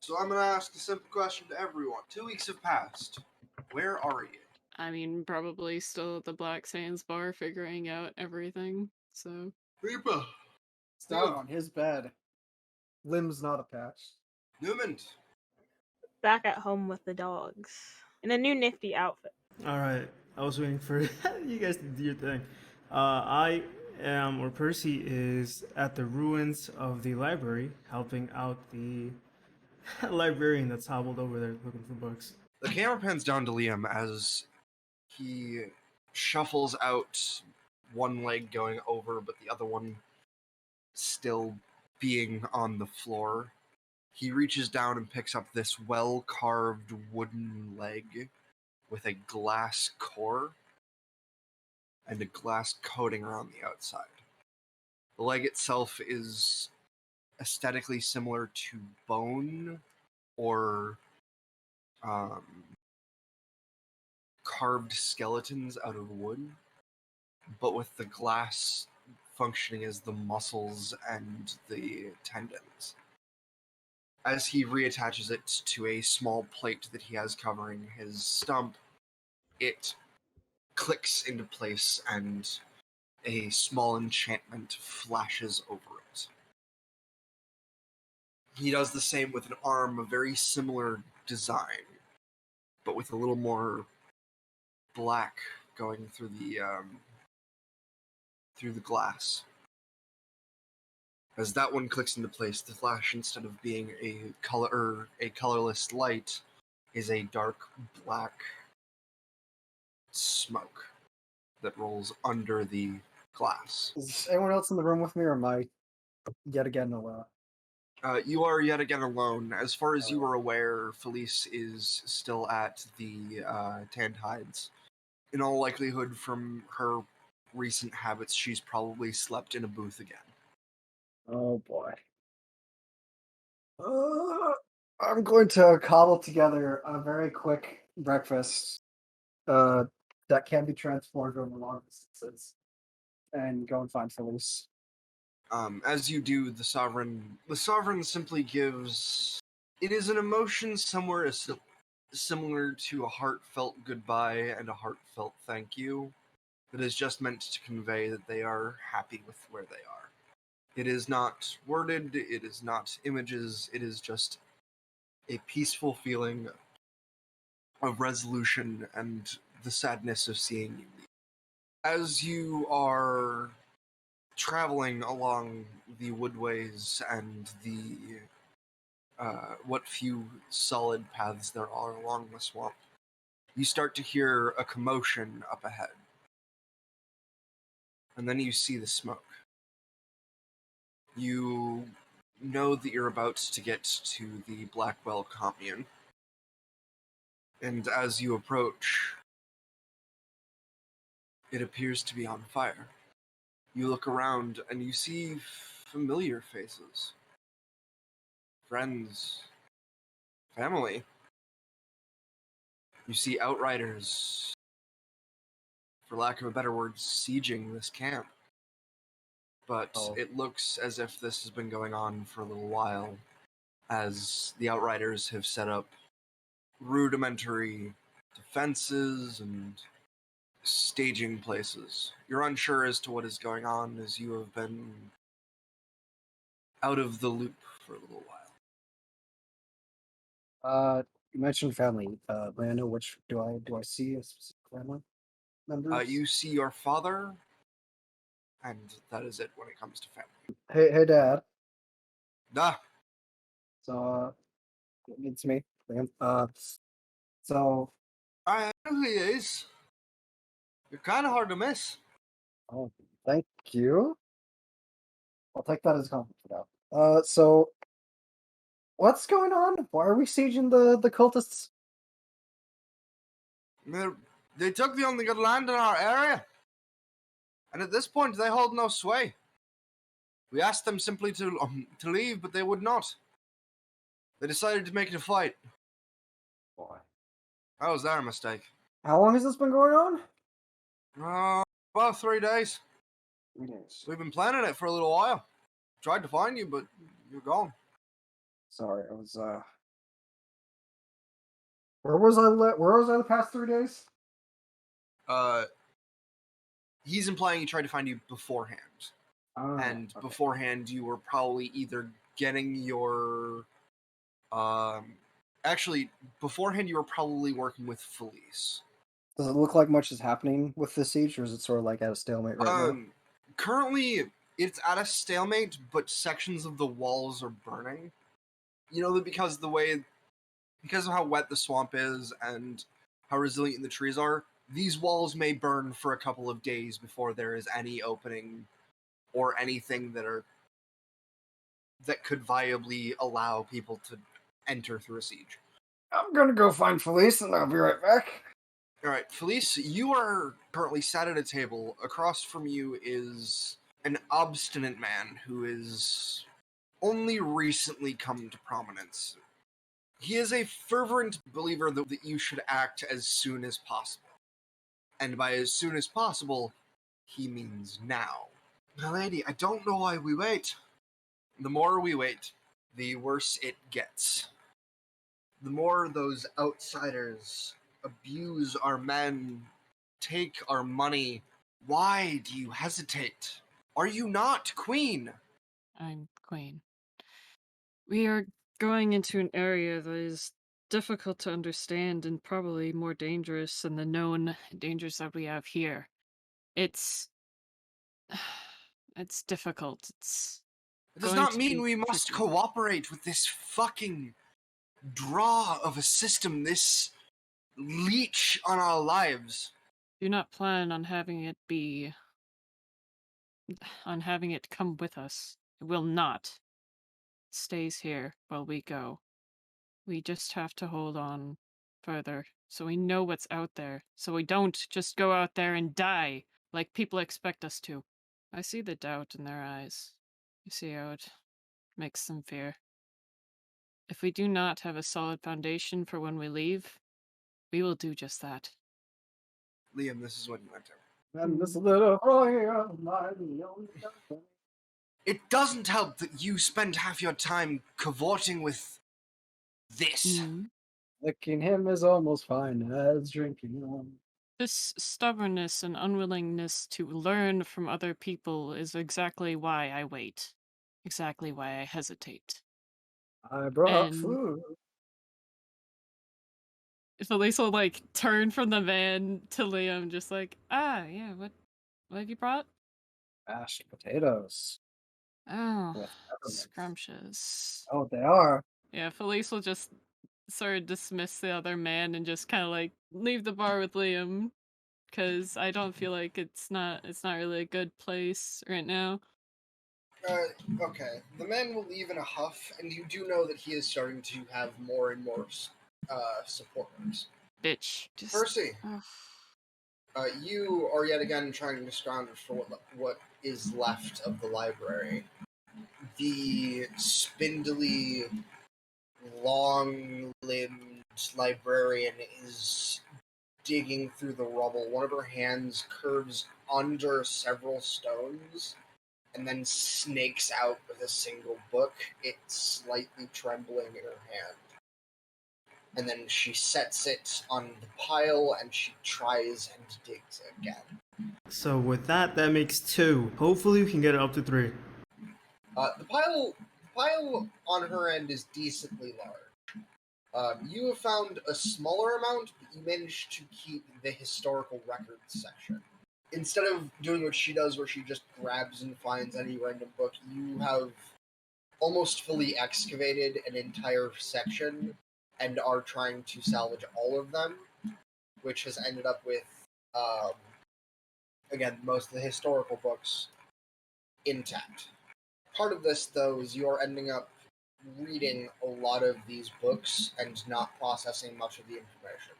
So I'm gonna ask a simple question to everyone. 2 weeks have passed. Where are you? I mean, probably still at the Black Sands bar figuring out everything, so... Reapa! Down on his bed. Limbs not attached. Neumond! Back at home with the dogs. In a new nifty outfit. Alright, I was waiting for you guys to do your thing. Percy is at the ruins of the library, helping out the librarian that's hobbled over there looking for books. The camera pans down to Liam as he shuffles out, one leg going over, but the other one still being on the floor. He reaches down and picks up this well-carved wooden leg with a glass core and a glass coating around the outside. The leg itself is aesthetically similar to bone or carved skeletons out of wood, but with the glass functioning as the muscles and the tendons. As he reattaches it to a small plate that he has covering his stump, it clicks into place and a small enchantment flashes over it. He does the same with an arm, a very similar design, but with a little more black going through the glass. As that one clicks into place, the flash, instead of being a colorless light, is a dark black smoke that rolls under the glass. Is anyone else in the room with me, or am I yet again alone? You are yet again alone. As far as you are aware, Felice is still at the Tanned Hides. In all likelihood, from her recent habits, she's probably slept in a booth again. Oh boy. I'm going to cobble together a very quick breakfast that can be transported over long distances and go and find Felice. As you do, the Sovereign simply gives... It is an emotion somewhere similar to a heartfelt goodbye and a heartfelt thank you that is just meant to convey that they are happy with where they are. It is not worded, it is not images, it is just a peaceful feeling of resolution and the sadness of seeing you leave. As you are traveling along the woodways and the what few solid paths there are along the swamp, you start to hear a commotion up ahead. And then you see the smoke. You know that you're about to get to the Blackwell commune. And as you approach, it appears to be on fire. You look around and you see familiar faces. Friends. Family. You see outriders, for lack of a better word, sieging this camp. But it looks as if this has been going on for a little while, as the outriders have set up rudimentary defenses and staging places. You're unsure as to what is going on, as you have been out of the loop for a little while. You mentioned family. May I know which do I see a specific family members? You see your father, and that is it when it comes to family. Hey, Dad. Ah. So, it's me, Liam. So. I know he is. You're kind of hard to miss. Oh, thank you. I'll take that as a compliment for now. So, what's going on? Why are we sieging the cultists? They took the only good land in our area. And at this point, they hold no sway. We asked them simply to leave, but they would not. They decided to make it a fight. Boy. That was their mistake. How long has this been going on? About 3 days. 3 days. We've been planning it for a little while. Tried to find you, but you're gone. Sorry, I was Where was I the past 3 days? He's implying he tried to find you beforehand. Oh, And okay. beforehand, you were probably either getting your... Actually, beforehand, you were probably working with Felice. Does it look like much is happening with the siege, or is it sort of like at a stalemate right now? Currently, it's at a stalemate, but sections of the walls are burning. You know, because of how wet the swamp is and how resilient the trees are, these walls may burn for a couple of days before there is any opening or anything that could viably allow people to enter through a siege. I'm gonna go find Felice, and I'll be right back. All right, Felice, you are currently sat at a table. Across from you is an obstinate man who is only recently come to prominence. He is a fervent believer that you should act as soon as possible. And by as soon as possible, he means now. My lady, I don't know why we wait. The more we wait, the worse it gets. The more those outsiders abuse our men, take our money. Why do you hesitate? Are you not queen? I'm queen. We are going into an area that is difficult to understand and probably more dangerous than the known dangers that we have here. It's it's difficult. It's It does going not to mean be we must tricky. cooperate with this fucking draw of a system, this leech on our lives. Do not plan on having it come with us. It will not. It stays here while we go. We just have to hold on further so we know what's out there, so we don't just go out there and die like people expect us to. I see the doubt in their eyes. You see how it makes them fear. If we do not have a solid foundation for when we leave, we will do just that. Liam, this is what you enter. And this little boy of mine, It doesn't help that you spend half your time cavorting with this. licking him is almost fine as drinking him. This stubbornness and unwillingness to learn from other people is exactly why I wait. Exactly why I hesitate. I brought And food. Felice will like turn from the van to Liam, just like, yeah, what have you brought? Mashed potatoes Oh, with peppermint. scrumptious. Oh, they are. Yeah, Felice will just sort of dismiss the other man and just kind of like leave the bar with Liam, because I don't feel like it's not really a good place right now. Okay. The man will leave in a huff, and you do know that he is starting to have more and more supporters. Bitch. Just, Percy, ugh. you are yet again trying to scrounge for what is left of the library. The spindly, long-limbed librarian is digging through the rubble. One of her hands curves under several stones and then snakes out with a single book. It's slightly trembling in her hand. And then she sets it on the pile and she tries and digs again. So with that makes 2. Hopefully we can get it up to 3. The pile on her end is decently large. You have found a smaller amount, but you managed to keep the historical records section. Instead of doing what she does, where she just grabs and finds any random book, you have almost fully excavated an entire section and are trying to salvage all of them, which has ended up with, again, most of the historical books intact. Part of this, though, is you are ending up reading a lot of these books and not processing much of the information.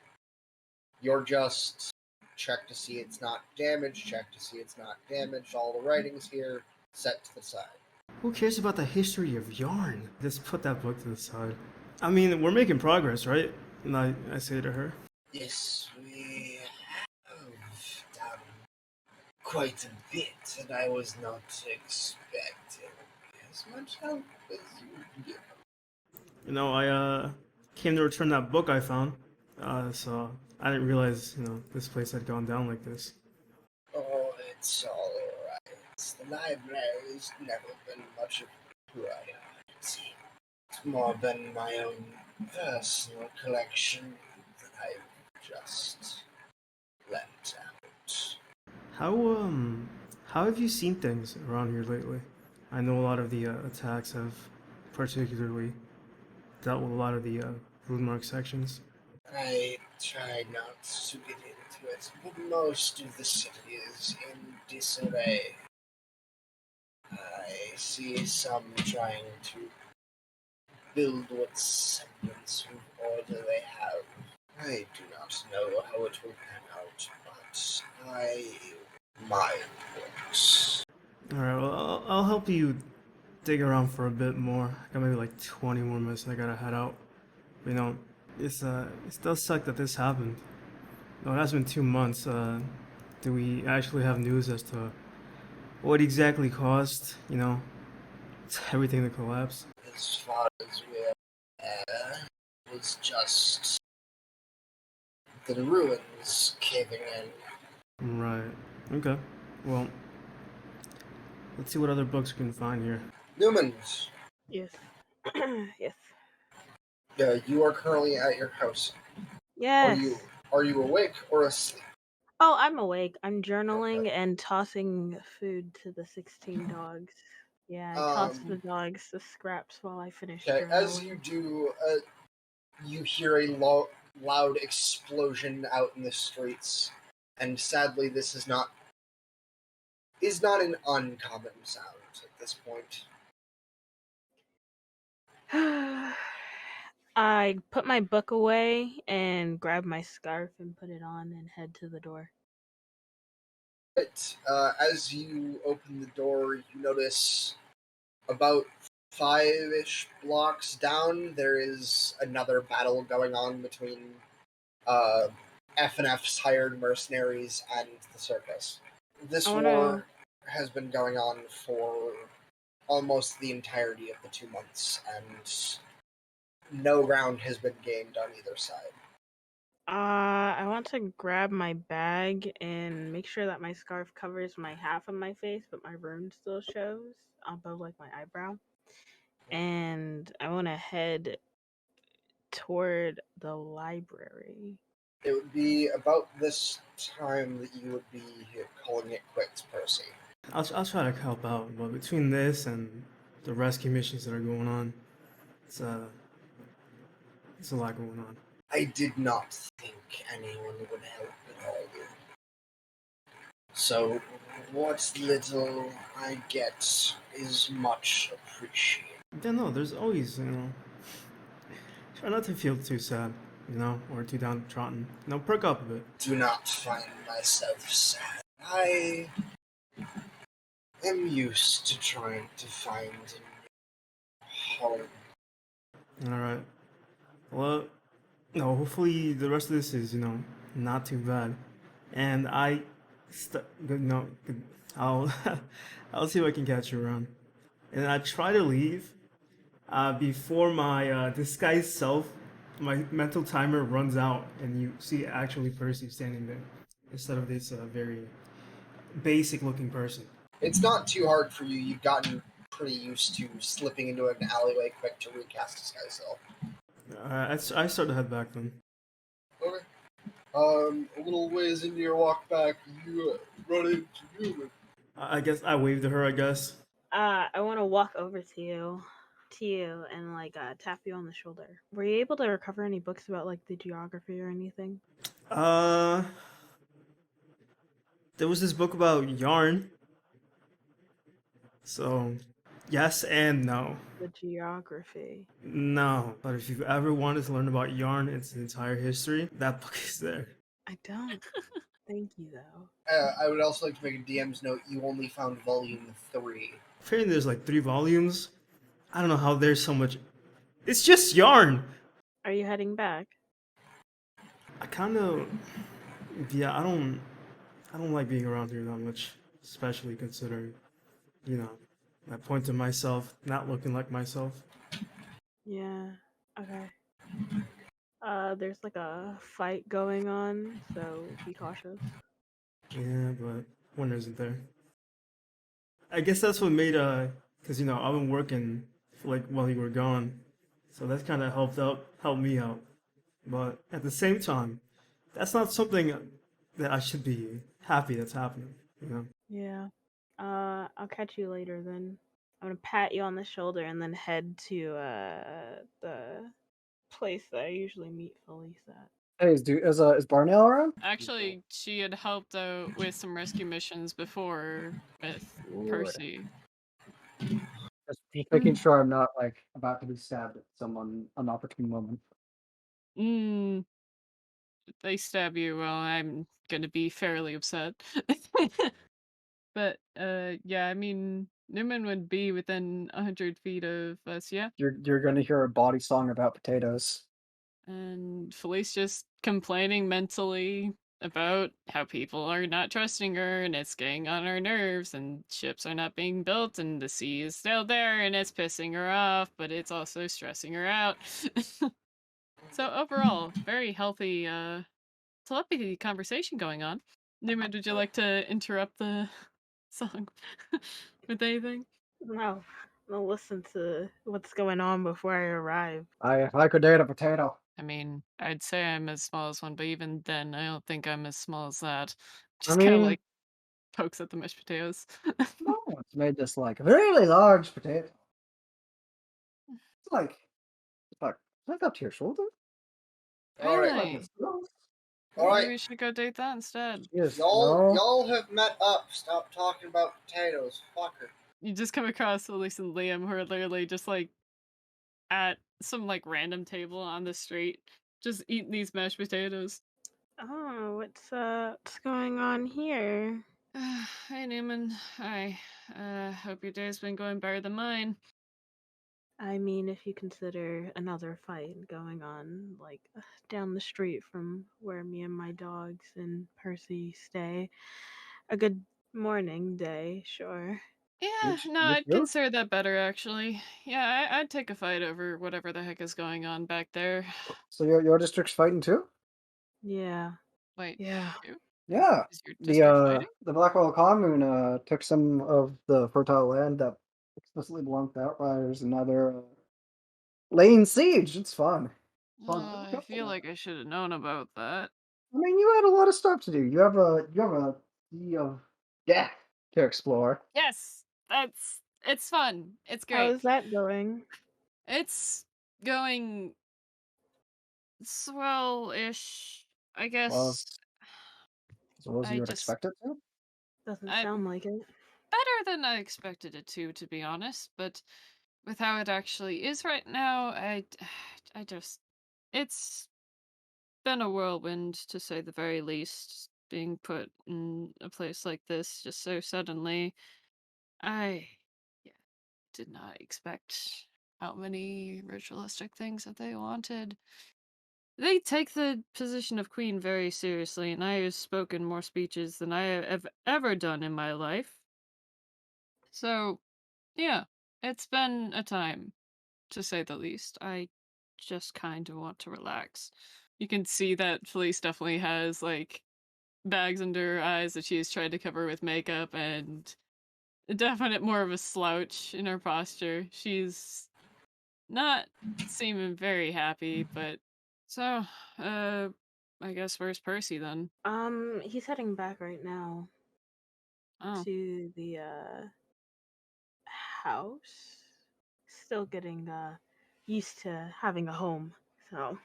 You're just check to see it's not damaged, check to see it's not damaged, all the writing's here, set to the side. Who cares about the history of yarn? Just put that book to the side. I mean, we're making progress, right? And I say to her. Yes, we have done quite a bit, and I was not expecting as much help as you give. You know, I came to return that book I found. So I didn't realize, this place had gone down like this. Oh, it's all right. The library's never been much of a priority. It's more been my own personal collection that I've just lent out. How have you seen things around here lately? I know a lot of the attacks have particularly dealt with a lot of the rune mark sections. I try not to get into it, but most of the city is in disarray. I see some trying to build what semblance of order they have. I do not know how it will pan out, but my works. Alright, well, I'll help you dig around for a bit more. I got maybe like 20 more minutes and I gotta head out. But, it does suck that this happened. No, it has been 2 months. Do we actually have news as to what exactly caused, everything to collapse? As far as we're aware, it was just the ruins caving in. Right. Okay. Well, let's see what other books we can find here. Neumond, Yes. Yes. you are currently at your house. Yes. Are you awake or asleep? Oh, I'm awake. I'm journaling and tossing food to the 16 dogs. Yeah, I toss the dogs the scraps while I finish Okay, as journaling. you do, you hear a loud explosion out in the streets, and sadly, this is not an uncommon sound at this point. I put my book away and grab my scarf and put it on and head to the door. But as you open the door, you notice about 5-ish blocks down, there is another battle going on between F&F's hired mercenaries and the circus. This war has been going on for almost the entirety of the 2 months, and no ground has been gained on either side. I want to grab my bag and make sure that my scarf covers my half of my face, but my rune still shows above like my eyebrow. And I want to head toward the library. It would be about this time that you would be calling it quits, Percy. I'll try to help out, but between this and the rescue missions that are going on, it's a lot going on. I did not think anyone would help at all. So, what little I get is much appreciated. Yeah, no, there's always, try not to feel too sad, or too downtrodden. Perk up a bit. Do not find myself sad. I am used to trying to find a home. Alright. Well, no, hopefully the rest of this is, not too bad. And I'll I'll see if I can catch you around. And I try to leave before my disguised self, my mental timer runs out, and you see actually Percy standing there instead of this very basic looking person. It's not too hard for you. You've gotten pretty used to slipping into an alleyway quick to recast disguise self. I start to head back then. Okay. A little ways into your walk back, you run into Neumond. I guess I waved to her, I guess. I want to walk over to you and tap you on the shoulder. Were you able to recover any books about like the geography or anything? There was this book about yarn. So, yes and no. The geography. No, but if you've ever wanted to learn about yarn, its entire history, that book is there. I don't. Thank you, though. I would also like to make a DM's note. You only found volume 3. Apparently there's like 3 volumes. I don't know how there's so much. It's just yarn! Are you heading back? I kind of... Yeah, I don't like being around here that much. Especially considering, I point to myself, not looking like myself. Yeah. Okay. There's like a fight going on, so be cautious. Yeah, but one isn't there. I guess that's what made cause I've been working like while you were gone, so that's kind of helped me out. But at the same time, that's not something that I should be happy that's happening. You know. Yeah. I'll catch you later then. I'm gonna pat you on the shoulder and then head to the place that I usually meet Felice at. Hey, is Barnell around? Actually, she had helped out with some rescue missions before with Good. Percy. Just making sure I'm not like about to be stabbed at someone an opportune moment. Mm, if they stab you, well, I'm gonna be fairly upset. But yeah, I mean, Newman would be within 100 feet of us, yeah. You're gonna hear a body song about potatoes. And Felice just complaining mentally about how people are not trusting her and it's getting on her nerves and ships are not being built and the sea is still there and it's pissing her off, but it's also stressing her out. So overall, very healthy telepathy conversation going on. Newman, would you like to interrupt the song with anything? No, I'll listen to what's going on before I arrive. I could date a potato. I mean, I'd say I'm as small as one, but even then, I don't think I'm as small as that. I Just kind of mean, like pokes at the mashed potatoes. no one's made this like a really large potato. It's like up to your shoulder. All right. Like Really? it's close. All Maybe right. we should go date that instead. Yes, Y'all, no. y'all have met up. Stop talking about potatoes. Fucker. You just come across Elise and Liam, who are literally just like at some like random table on the street, just eating these mashed potatoes. Oh, what's going on here? Hey Newman, hi. Hope your day's been going better than mine. I mean, if you consider another fight going on, like down the street from where me and my dogs and Percy stay, a good morning day, sure. Yeah, no, You I'd sure? consider that better actually. Yeah, I'd take a fight over whatever the heck is going on back there. So your district's fighting too? Yeah, Wait, yeah. you? Yeah. Is your district fighting? The Blackwell Commune took some of the fertile land that explicitly belonged to Outriders and now they're laying siege. It's fun. Fun. I feel like I should have known about that. I mean, you had a lot of stuff to do. You have a sea of death to explore. Yes, it's fun. It's How great. is that going? It's going swell-ish, I Well, guess. as well as I you would just expect it to. Doesn't I sound like it. better than I expected it to be honest, but with how it actually is right now, I just it's been a whirlwind to say the very least, being put in a place like this just so suddenly. I yeah, did not expect how many ritualistic things that they wanted. They take the position of queen very seriously, and I have spoken more speeches than I have ever done in my life. So, yeah, it's been a time, to say the least. I just kind of want to relax. You can see that Felice definitely has, like, bags under her eyes that she has tried to cover with makeup, and a definite more of a slouch in her posture. She's not seeming very happy, but so, I guess where's Percy then? He's heading back right now Oh, to the house. Still getting used to having a home. So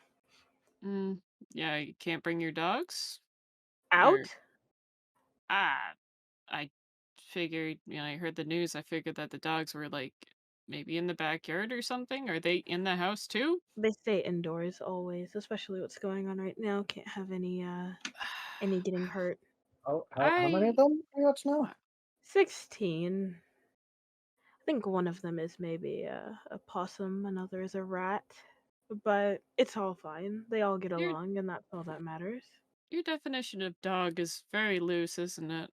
mm, yeah, you can't bring your dogs? Or, out? ah, I figured, I heard the news. I figured that the dogs were like maybe in the backyard or something. Are they in the house too? They stay indoors always, especially what's going on right now. Can't have any getting hurt. How many of I, them are you up to now? 16. I think one of them is maybe a possum, another is a rat. But it's all fine. They all get your along, and that's all that matters. your definition of dog is very loose, isn't it?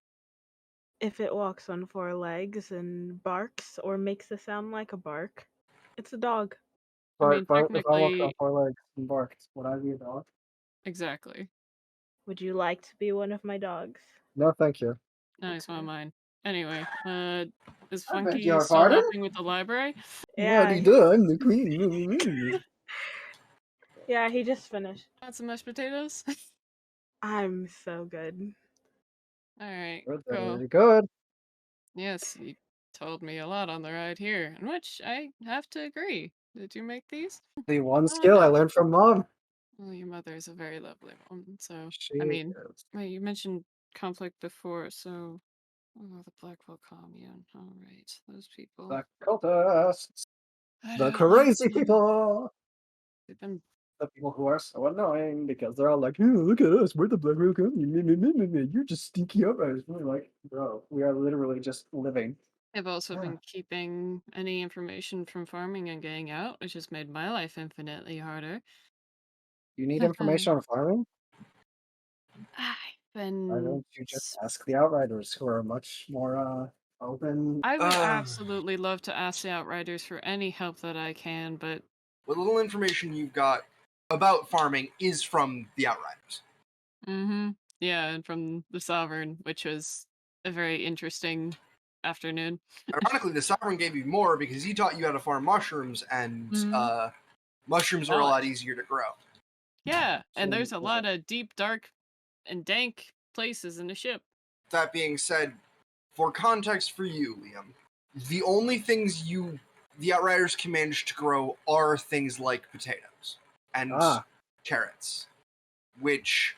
If it walks on four legs and barks or makes a sound like a bark, it's a dog. I mean, If I walked on technically, 4 legs and barked, would I be a dog? exactly. Would you like to be one of my dogs? No, thank you. No, it's not Okay. mine. Anyway, is I beg Funky your still pardon? helping with the library? Yeah. do? I'm the queen. Yeah, he just finished. Got some mashed potatoes? I'm so good. Alright, cool. Very good. Yes, you told me a lot on the ride here, in which I have to agree. Did you make these? The one Oh, skill I no. learned from mom. Well, your mother is a very lovely woman, so... She I mean, is. wait, you mentioned conflict before, so... Oh, the Blackwell Commune. Alright, those people. The cultists. I The don't like crazy them. people. They've been... The people who are so annoying because they're all like, "Hey, look at us, we're the Black Royal Commune. You're just stinky outriders." We're like, bro, we are literally just living. I've also Yeah. been keeping any information from farming and getting out, which has made my life infinitely harder. You need information on farming? I've Why been... don't you just ask the outriders who are much more open? I would absolutely love to ask the Outriders for any help that I can, but What little information you've got about farming is from the Outriders. yeah, and from the Sovereign, which was a very interesting afternoon. Ironically, the Sovereign gave you more because he taught you how to farm mushrooms, and mushrooms are a lot easier to grow. Yeah, and there's a lot of deep, dark, and dank places in the ship. That being said, for context for you, Liam, the only things the Outriders can manage to grow are things like potatoes and carrots, which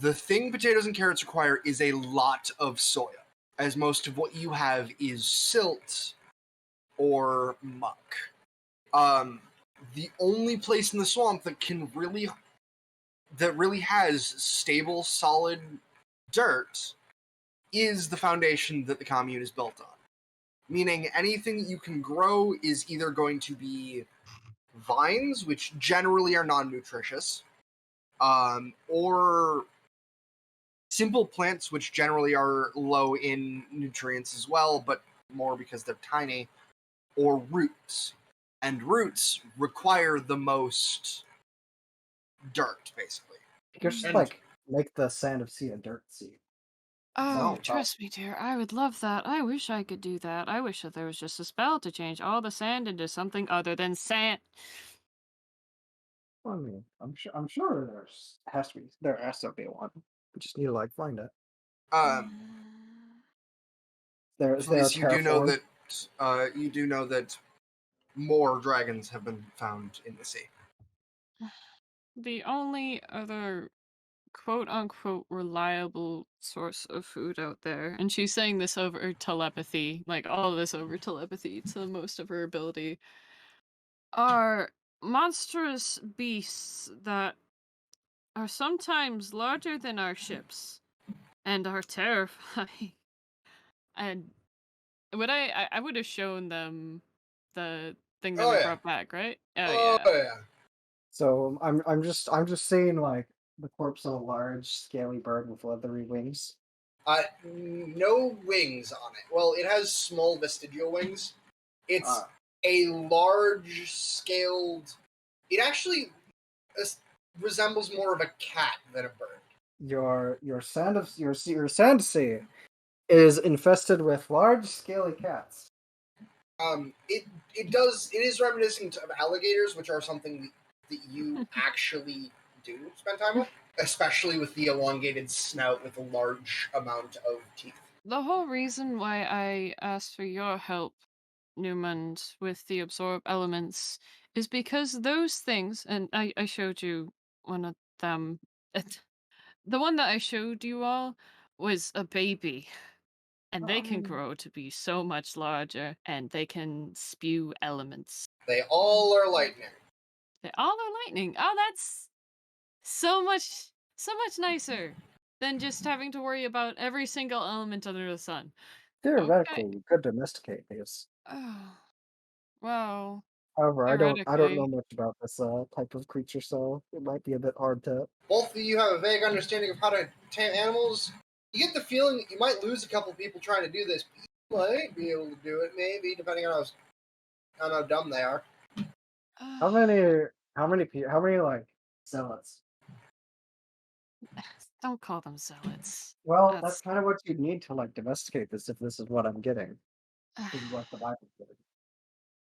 the thing potatoes and carrots require is a lot of soil, as most of what you have is silt or muck. The only place in the swamp that really has stable, solid dirt is the foundation that the commune is built on. Meaning anything that you can grow is either going to be vines, which generally are non-nutritious, or simple plants, which generally are low in nutrients as well, but more because they're tiny, or roots. And roots require the most dirt, basically. You could just make the sand of sea a dirt sea. Oh, trust me, dear, I would love that. I wish I could do that. I wish that there was just a spell to change all the sand into something other than sand. I mean, I'm sure there has to be one. We just need to find it. Felice, you do know that more dragons have been found in the sea. The only other quote-unquote reliable source of food out there, and she's saying this over telepathy, all of this over telepathy to the most of her ability, are monstrous beasts that are sometimes larger than our ships and are terrifying. And I would have shown them the thing that we brought back, right? Oh yeah. So I'm just seeing the corpse of a large scaly bird with leathery wings. No wings on it. Well, it has small vestigial wings. It's a large scaled. It actually resembles more of a cat than a bird. Your sand sea is infested with large scaly cats. It is reminiscent of alligators, which are something that you actually do spend time with, especially with the elongated snout with a large amount of teeth. The whole reason why I asked for your help, Neumond, with the absorb elements is because those things, and I showed you one of them. The one that I showed you all was a baby. And they can grow to be so much larger, and they can spew elements. They all are lightning. They all are lightning. Oh, that's so much nicer than just having to worry about every single element under the sun. Theoretically, you could domesticate these. Oh, well. However, I don't know much about this type of creature, so it might be a bit hard to. Both of you have a vague understanding of how to tame animals. You get the feeling that you might lose a couple people trying to do this, but you might be able to do it, maybe, depending on how dumb they are. How many like zealots? Don't call them zealots. Well, that's That's kind of what you need to like domesticate this. If this is what I'm getting, this is what the Bible's getting.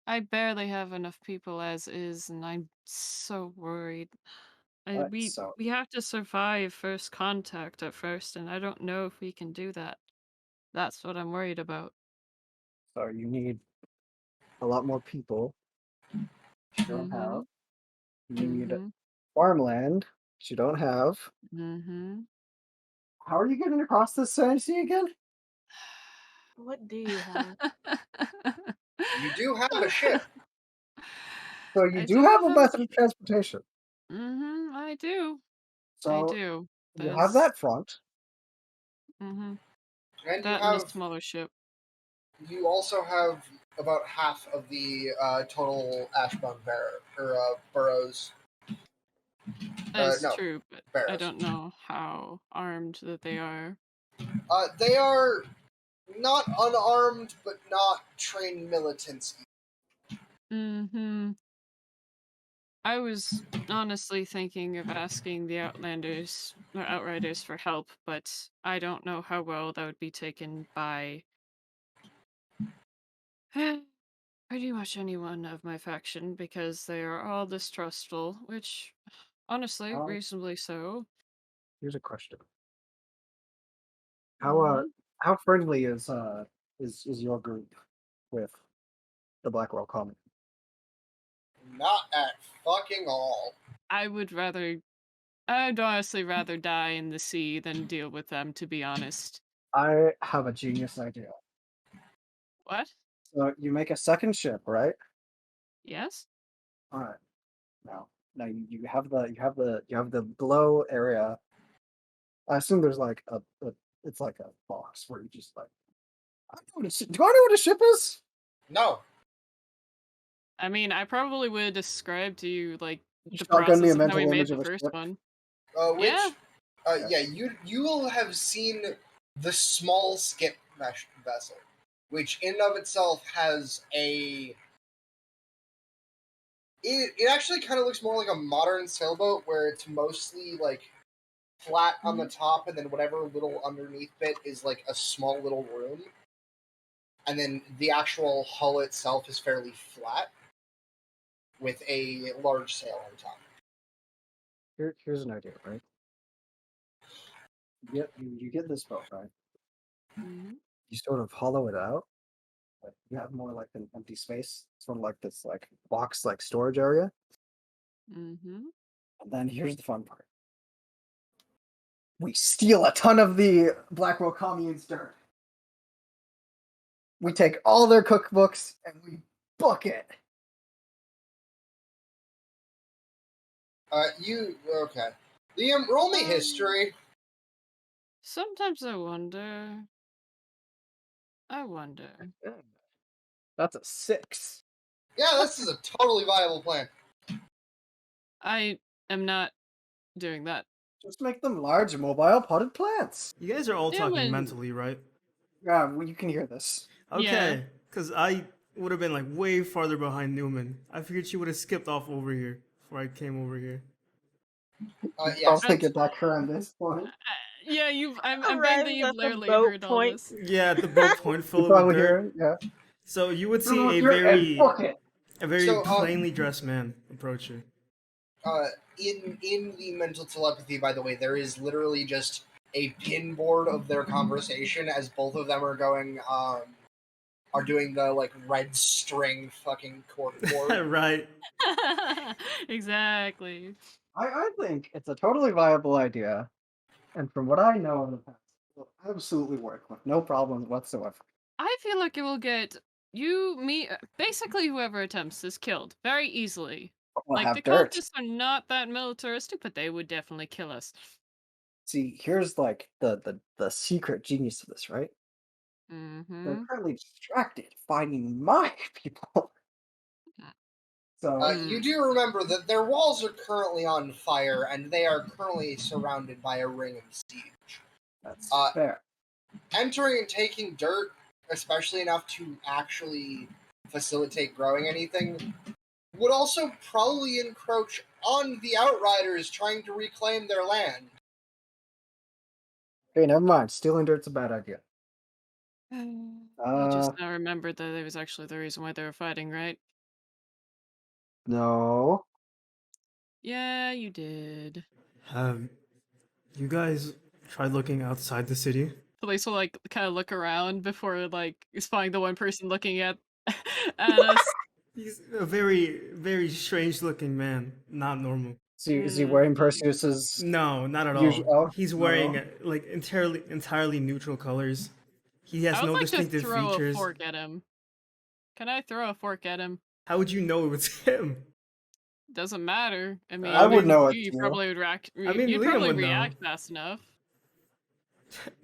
I barely have enough people as is, and I'm so worried. What? We So, we have to survive first contact at first, and I don't know if we can do that. That's what I'm worried about. so you need a lot more people. You don't have. You need Mm-hmm. farmland. You don't have. Mm-hmm. How are you getting across this sea again? What do you have? You do have a ship. So you I do do have a have. method of transportation. Mm-hmm. I do. I So do. you have There's. that front. Mm-hmm. And That and a smaller ship. you also have about half of the total Ashbound burrows. That is No, true, but I barrows. don't know how armed that they are. They are not unarmed, but not trained militants. Mm-hmm. I was honestly thinking of asking the Outlanders or Outriders for help, but I don't know how well that would be taken by pretty much anyone of my faction because they are all distrustful, which honestly, Um, reasonably so. Here's a question: Hmm. how friendly is your group with the Blackwell Common? Not at fucking all. I'd honestly rather die in the sea than deal with them, to be honest. I have a genius idea. What? So you make a second ship, right? Yes? All right. Now you have the below area. I assume there's like a it's like a box where you just like do I know what a ship is? No. I mean, I probably would describe to you, like, You the shotgun me a process of how we mental made image the of a first ship. one. Which, Yeah. yeah, you will have seen the small skip mesh vessel, which in and of itself has a. It actually kind of looks more like a modern sailboat, where it's mostly like flat on the top, and then whatever little underneath bit is like a small little room, and then the actual hull itself is fairly flat with a large sail on top. Here's an idea, right? You get this boat, right? Mm-hmm. You sort of hollow it out. Like you have more like an empty space, sort of like this like box like storage area. Mm-hmm. And then here's the fun part. We steal a ton of the Blackwell Commune's dirt. We take all their cookbooks and we book it. Okay. Liam, roll me history. Sometimes I wonder. That's a 6. Yeah, this is a totally viable plan. I am not doing that. Just make them large mobile potted plants. You guys are all talking Dylan. mentally, right? Yeah, well, you can hear this. Okay, because I would have been like way farther behind Newman. I figured she would have skipped off over here before I came over here. Yes. Don't get that current at this point. Yeah, I'm betting that Arrives you've at the literally boat heard all point. this. Yeah, the boat point You full of probably dirt. hear it, yeah. So you would Fill see with a dirt and book it. very So, plainly dressed man approach you. In the mental telepathy, by the way, there is literally just a pin board of their conversation as both of them are going are doing the like red string fucking chord. Right. Exactly. I think it's a totally viable idea. And from what I know in the past, it will absolutely work with no problems whatsoever. I feel like it will get basically whoever attempts is killed very easily. We'll Like, have the dirt. cultists are not that militaristic, but they would definitely kill us. See, here's like the secret genius of this, right? Mm-hmm. They're currently distracted finding my people. So You do remember that their walls are currently on fire, and they are currently surrounded by a ring of siege. that's fair. Entering and taking dirt, especially enough to actually facilitate growing anything, would also probably encroach on the Outriders trying to reclaim their land. Okay, never mind. Stealing dirt's a bad idea. You just now remembered that it was actually the reason why they were fighting, right? No. Yeah, you did. Have you guys tried looking outside the city? Felice will like kind of look around before like spying the one person looking at us. He's a very, very strange looking man. Not normal. Is he wearing Mm. Perseus's No, not at usual? all. Oh, He's no. wearing like entirely neutral colors. He has I would no like to distinctive throw features. a fork at him. Can I throw a fork at him? How would you know it was him? Doesn't matter. I mean, I would know it you too. probably would react. I mean, You'd Liam probably would know. react fast enough.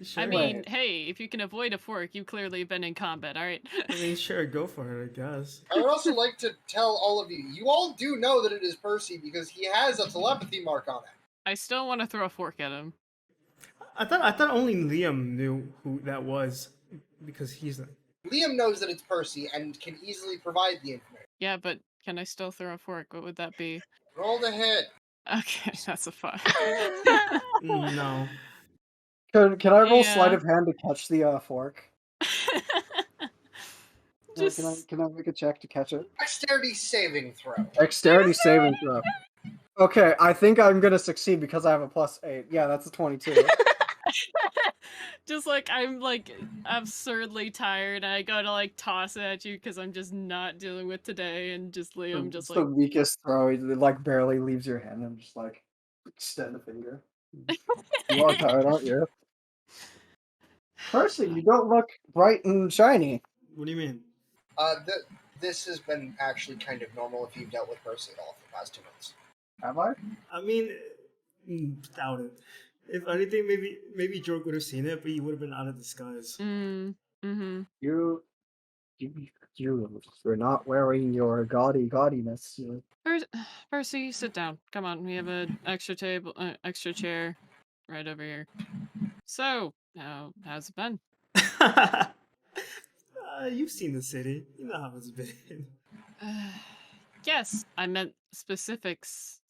Sure. I mean, Wait. hey, if you can avoid a fork, you've clearly been in combat. All right. I mean, sure, go for it, I guess. I would also like to tell all of you, you all do know that it is Percy because he has a telepathy mark on it. I still want to throw a fork at him. I thought only Liam knew who that was because he's the... Liam knows that it's Percy and can easily provide the information. Yeah, but can I still throw a fork? What would that be? Roll the hit. Okay, that's a 5. No. Can I roll sleight Yeah. of hand to catch the fork? Just Can I make a check to catch it? Dexterity saving throw. Dexterity saving throw. Okay, I think I'm gonna succeed because I have a +8. Yeah, that's a 22. just like I'm like absurdly tired and I go to like toss it at you because I'm just not dealing with today and just Liam It's just the like weakest throw. It like barely leaves your hand. I'm just like extend a finger. You are tired, aren't you? Percy, you don't look bright and shiny. What do you mean? This has been actually kind of normal if you've dealt with Percy at all for the past 2 months. Have I? I mean, doubt it. If anything, maybe Jork would have seen it, but he would have been out of disguise. mm-hmm. You're not wearing your gaudiness. Percy, sit down. Come on, we have an extra chair right over here. So, how's it been? You've seen the city. You know how it's been. Yes, I meant specifics.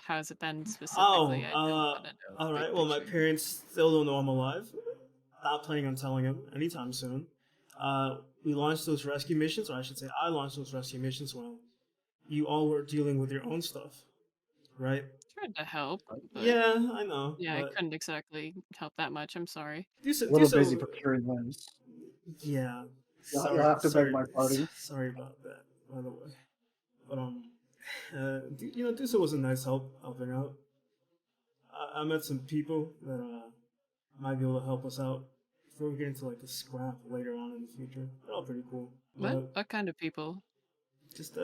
How's it been specifically? Oh, I don't want to know. all big right. Well, my picture. parents still don't know I'm alive. Not planning on telling them anytime soon. We launched those rescue missions, or I should say, I launched those rescue missions while you all were dealing with your own stuff, right? Tried to help. But Yeah, I know. yeah, I but couldn't exactly help that much. I'm sorry. do so, A little busy procuring limbs. Yeah. You'll have to beg my pardon. Sorry about that, by the way. But Dusa was a nice helping out. I met some people that might be able to help us out before we get into like a scrap later on in the future. They're all pretty cool. What kind of people? Just they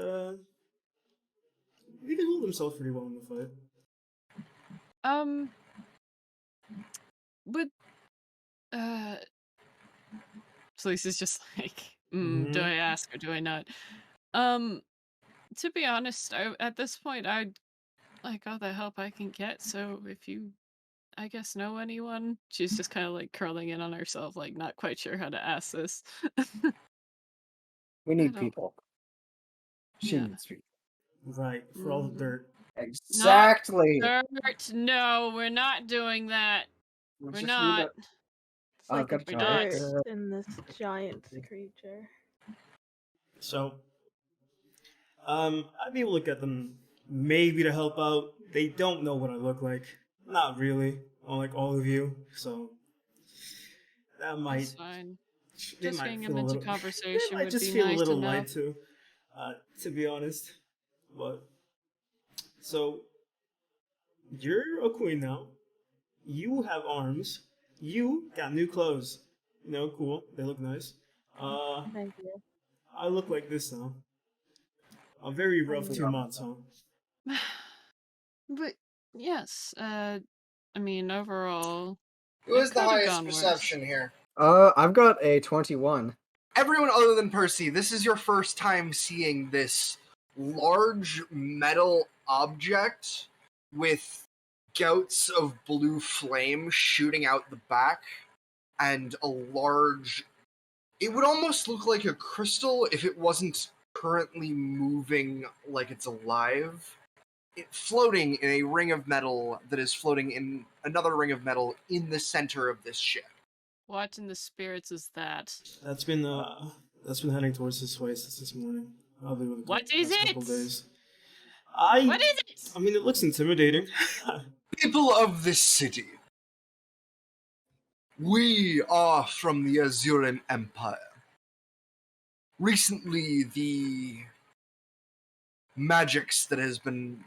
can hold themselves pretty well in the fight. Would Felice is just like, do Mhm. I ask or do I not? To be honest, at this point, I'd like all the help I can get. So if you, I guess, know anyone, she's just kind of like curling in on herself, like not quite sure how to ask this. We need don't- people. She Yeah. needs people. Right, for all the dirt. Exactly. Dirt. No, we're not doing that. We We're just need not. It's like got a a giant dirt in this giant creature. So, I'd be able to get them maybe to help out. They don't know what I look like. Not really, unlike all of you. So that might. That's fine. They Just might getting feel them a into little. conversation They might would just be feel nice a little enough. light too, to be honest. But so you're a queen now. You have arms. You got new clothes. Cool. They look nice. Thank you. I look like this now. A very rough Yeah. 2 months, huh? But yes, I mean overall, Who has the could've highest gone worse. perception here? I've got a 21. Everyone other than Percy, this is your first time seeing this large metal object with gouts of blue flame shooting out the back and a large... It would almost look like a crystal if it wasn't currently moving like it's alive. It's floating in a ring of metal that is floating in another ring of metal in the center of this ship. What in the spirits is that? That's been heading towards this way since this morning. Probably over the What is past couple it? days. What is it? I mean, it looks intimidating. People of this city, we are from the Azuran Empire. Recently, the magics that has been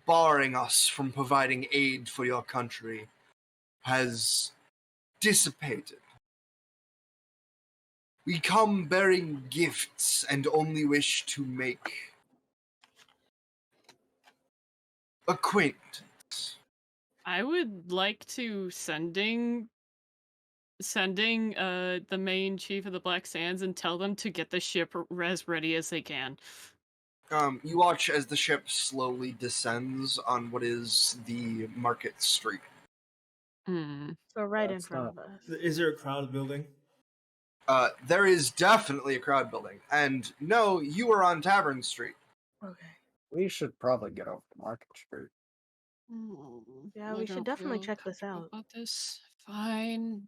barring us from providing aid for your country has dissipated. We come bearing gifts and only wish to make acquaintance. I would like to sending the main chief of the Black Sands and tell them to get the ship as ready as they can. You watch as the ship slowly descends on what is the market street. Hmm. So right in That's front not- of us. Is there a crowd building? There is definitely a crowd building. And no, you are on Tavern Street. Okay. We should probably get over to Market Street. Yeah, I we should don't definitely feel check this comfortable out. about this. Fine.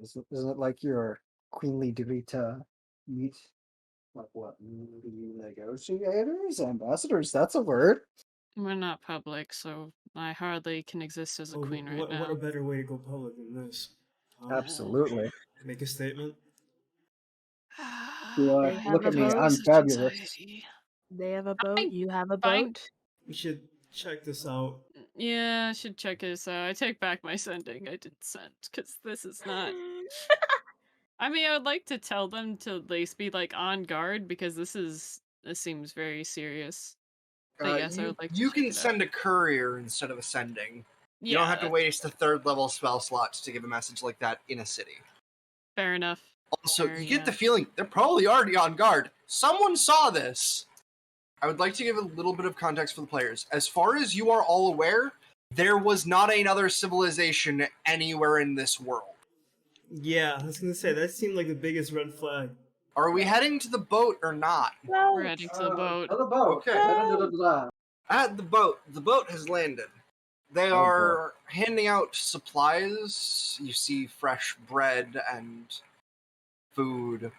Isn't it like your queenly duty to meet, like what, negotiators, ambassadors? That's a word. We're not public, so I hardly can exist as a queen right What a now. better way to go public than this? Absolutely. Make a statement. They have Look a at me, boat. I'm fabulous. They have a boat. Fine, You have a fine. boat. We should check this out. Yeah, I should check this out. I take back my sending. I didn't send, because this is not... I mean, I would like to tell them to at least be, like, on guard, because this seems very serious. But yes, I would like to You check can it out. send a courier instead of a sending. You don't have to Yeah, waste a third level spell slot to give a message like that in a city. fair enough. Also, Fair you get the enough. feeling they're probably already on guard. Someone saw this. I would like to give a little bit of context for the players. As far as you are all aware, there was not another civilization anywhere in this world. Yeah, I was gonna say that seemed like the biggest red flag. Are we heading to the boat or not? We're heading to the boat. The boat. Okay. At the boat has landed. They Oh, are handing out supplies. You see fresh bread and food.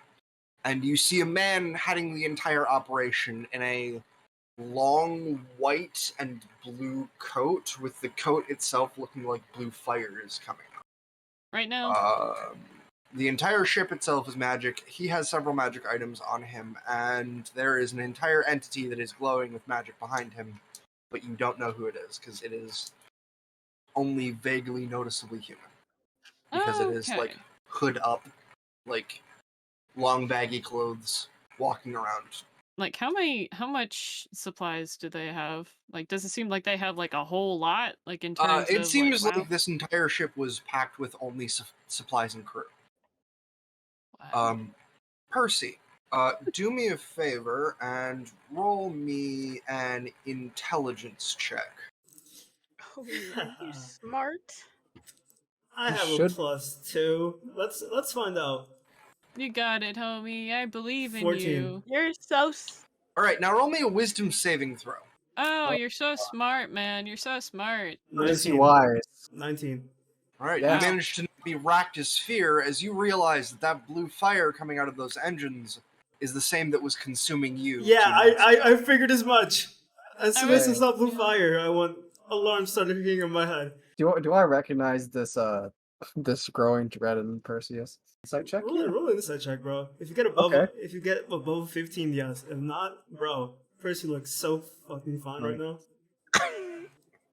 And you see a man heading the entire operation in a long white and blue coat, with the coat itself looking like blue fire is coming out. Right now? The entire ship itself is magic. He has several magic items on him, and there is an entire entity that is glowing with magic behind him, but you don't know who it is, because it is only vaguely noticeably human. Because it is, like, Okay. hood up, like, long baggy clothes, walking around. Like, how much supplies do they have? Like, does it seem like they have, like, a whole lot? Like, in terms of, It seems like, wow. like this entire ship was packed with only supplies and crew. Wow. Percy, do me a favor and roll me an intelligence check. Oh, yeah, you smart. I You have should- a +2. Let's find out. You got it, homie. I believe in 14. you. You're so. All right, now roll me a wisdom saving throw. Oh, you're so smart, man. You're so smart. Easy 19. wise. 19. All right, Yeah. you managed to not be racked as fear as you realize that blue fire coming out of those engines is the same that was consuming you. Yeah, 2 minutes ago. I figured as much. As soon as Okay. I saw blue fire, I want alarms started ringing in my head. Do I recognize this this growing dread in Perseus? Insight check? Roll, Yeah. roll an insight check, bro. If you get above, Okay. if you get above 15, yes. If not, bro, Percy looks so fucking fine right now.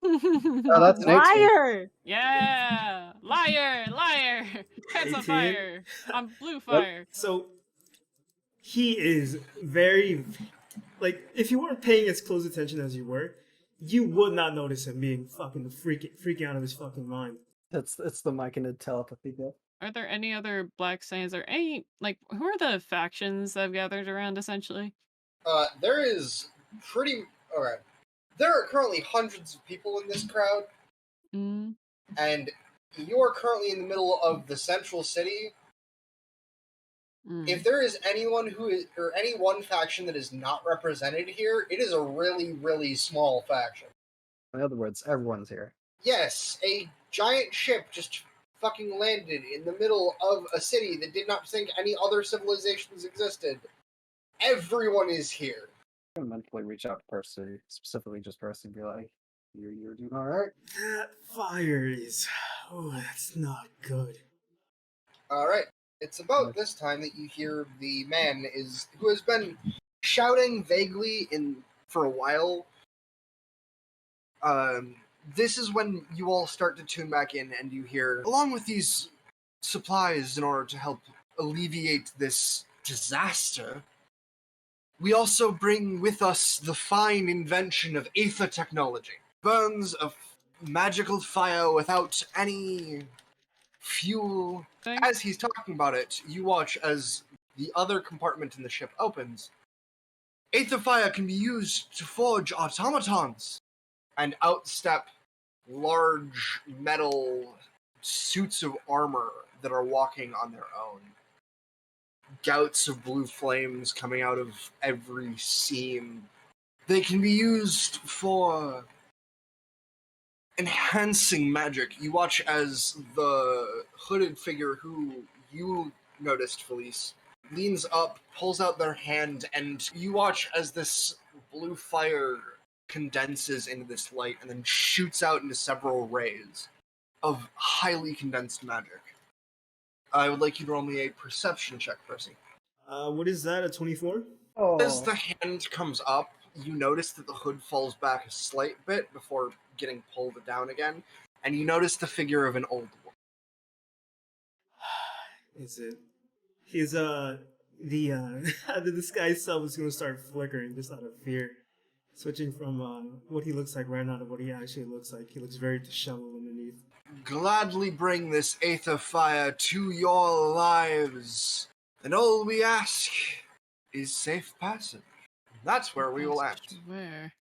Oh, that's an 18. Liar! Yeah, liar. Heads on 18. fire. On blue fire. So he is very, like, if you weren't paying as close attention as you were, you would not notice him being fucking freaking out of his fucking mind. It's the myconid telepathy bit. Are there any other Black Sands or any, like, who are the factions that have gathered around, essentially? There is pretty. All right. There are currently hundreds of people in this crowd, Mm. and you are currently in the middle of the central city. If there is anyone who is, or any one faction that is not represented here, it is a really, really small faction. In other words, everyone's here. Yes, a giant ship just fucking landed in the middle of a city that did not think any other civilizations existed. Everyone is here. I'm gonna mentally reach out to Percy, specifically just Percy, and be like, "You're doing all right." That fire is. Oh, that's not good. All right. It's about this time that you hear the man who has been shouting vaguely for a while. This is when you all start to tune back in, and you hear, along with these supplies in order to help alleviate this disaster, we also bring with us the fine invention of aether technology. Burns a magical fire without any fuel. As he's talking about it, you watch as the other compartment in the ship opens. Aether fire can be used to forge automatons. And out step large metal suits of armor that are walking on their own. Gouts of blue flames coming out of every seam. They can be used for enhancing magic. You watch as the hooded figure who you noticed, Felice, leans up, pulls out their hand, and you watch as this blue fire condenses into this light and then shoots out into several rays of highly condensed magic. I would like you to roll me a perception check, Percy. What is that? A 24? Oh, As the hand comes up, you notice that the hood falls back a slight bit before getting pulled down again, and you notice the figure of an old woman. Is it? He's the disguise self is gonna start flickering just out of fear, switching from what he looks like right now to what he actually looks like. He looks very disheveled underneath. Gladly bring this aether fire to your lives, and all we ask is safe passage. That's where we will act. Where?